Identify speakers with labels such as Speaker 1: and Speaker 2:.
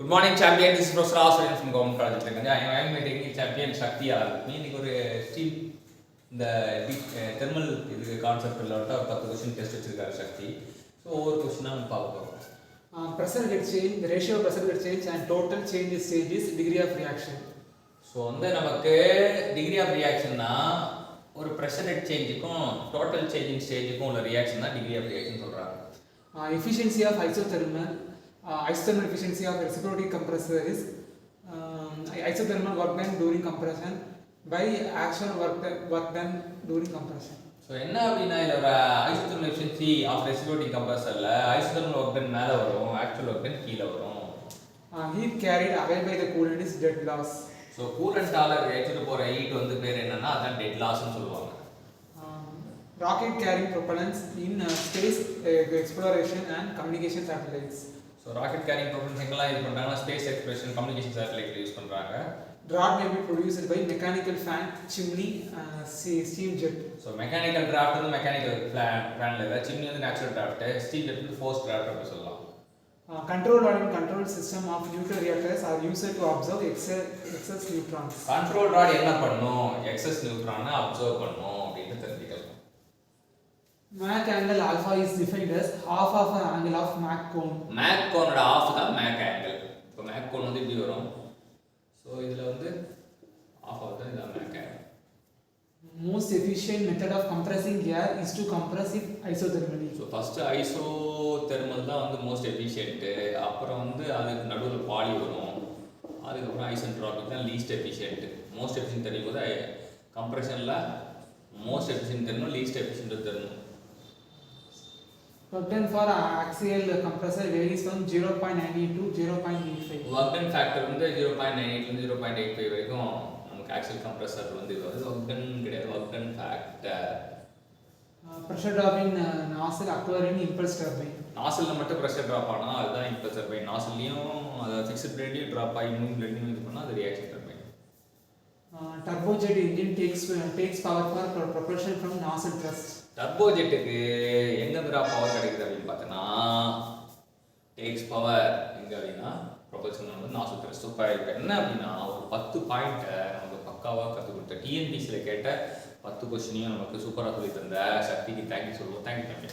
Speaker 1: Good morning, champion. This is Professor Aswaran from Government College. I am taking champion Shakti. Meaning ஒரு steel இந்த thermal இது கான்செப்ட்ல ஒரு 10 question test வச்சிருக்காரு சக்தி. So ஒவ்வொரு क्वेश्चन நம்ம பார்க்க போறோம்.
Speaker 2: Pressure gets changed, the ratio of pressure gets changed and total change is degree of reaction.
Speaker 1: So வந்து நமக்கு டிகிரி ஆஃப் ரியாக்ஷன்னா ஒரு ப்ரெஷர் ஹெட் சேஞ்சுக்கும் டோட்டல் சேஞ்சிங் ஸ்டேஜுக்கும் உள்ள ரியாக்ஷன் தான் டிகிரி ஆஃப் ரியாக்ஷன் சொல்றாங்க.
Speaker 2: Efficiency of isothermal efficiency of reciprocating compressor is isothermal work done during compression by actual work done during compression.
Speaker 1: So என்ன அப்படின்னா இதில் ஒரு ஐசோதெர்மல் எஃபிஷியன்சி ஆஃப் ரெசிப்ரோகேட்டிங் கம்ப்ரஸரில் isothermal work done மேலே வரும், actual work done கீழே வரும்.
Speaker 2: Heat carried away by the coolant is dead loss.
Speaker 1: So கூலண்டால் எடுத்துகிட்டு போகிற ஹீட் வந்து பேர் என்னன்னா அதான் டெட் லாஸ்ன்னு சொல்லுவாங்க.
Speaker 2: Rocket carrying propellants in space exploration and communication satellites.
Speaker 1: So rocket carrying propulsions எங்கெல்லாம் யூஸ் பண்ணுறாங்கன்னா space expression communication satellite use பண்ணுறாங்க.
Speaker 2: Draft may be produced by mechanical fan, chimney, steam jet.
Speaker 1: So mechanical draft வந்து mechanical ஃபேனில் இல்லை, chimney வந்து natural drought, steam jet வந்து force draft அப்படி சொல்லலாம்.
Speaker 2: Control rod and control system of nuclear reactors are used to observe excess neutrons.
Speaker 1: Control rod என்ன பண்ணும்? Excess நியூட்ரானை observe பண்ணும் அப்படின்னு தெரிஞ்சுக்கலாம்.
Speaker 2: Mach angle alpha is defined as half of an angle of Mach cone.
Speaker 1: Mach கோனோட half தான் Mach angle. இப்போ Mach cone வந்து இப்படி வரும். ஸோ இதில் வந்து half ஆஃப் தான் இதான் Mach angle.
Speaker 2: Most efficient method of compressing air is to compress it isothermally.
Speaker 1: So first isothermal தான் வந்து மோஸ்ட் எஃபிஷியன்ட்டு, அப்புறம் வந்து அதுக்கு நடுவில் பாலி வரும், அதுக்கப்புறம் ஐசென்ட்ராபிக் தான் லீஸ்ட் எஃபிஷியன்ட்டு. மோஸ்ட் எஃபிஷியன்ட் தெரியும் போது கம்ப்ரெஷனில் மோஸ்ட் எஃபிஷியன்ட் தெரியணும், லீஸ்ட் எஃபிஷியன்ட் தெரியணும்.
Speaker 2: Work done for axial compressor varies from 0.98 to 0.85.
Speaker 1: Work done factor வந்து 0.98 ல 0.85 வரைக்கும் நமக்கு ஆக்சியல் கம்ப்ரஸர் வந்து இது வந்து ஒர்க் டன் கிடையாது, work done factor.
Speaker 2: Pressure drop in nozzle occur in impulse turbine.
Speaker 1: நாசிலில் மட்டும் ப்ரெஷர் ட்ராப் ஆனால் அதுதான் impulse turbine. நாசில்லையும் அதை ஃபிக்ஸ்ட் பிளேட்லையும் ட்ராப் ஆகி மூவிங் பிளேட்லையும் இது பண்ணால் அது reaction turbine.
Speaker 2: Turbojet engine takes power for propulsion from nozzle thrust.
Speaker 1: டர்போஜெட்டுக்கு எங்கே பவர் கிடைக்குது அப்படின்னு பார்த்தோன்னா டேக்ஸ் பவர் எங்கே அப்படின்னா ப்ரொபல்ஷன் வந்து நாசில் த்ரஸ்ட். இப்போ என்ன அப்படின்னா ஒரு 10 பாயிண்ட்டை நமக்கு பக்காவாக கற்றுக் கொடுத்த டிஎன்பிசியில் கேட்ட 10 கொஸ்டினையும் நமக்கு சூப்பராக சொல்லி தந்த சக்திக்கு தேங்க்யூ சொல்லுவோம். தேங்க்யூ.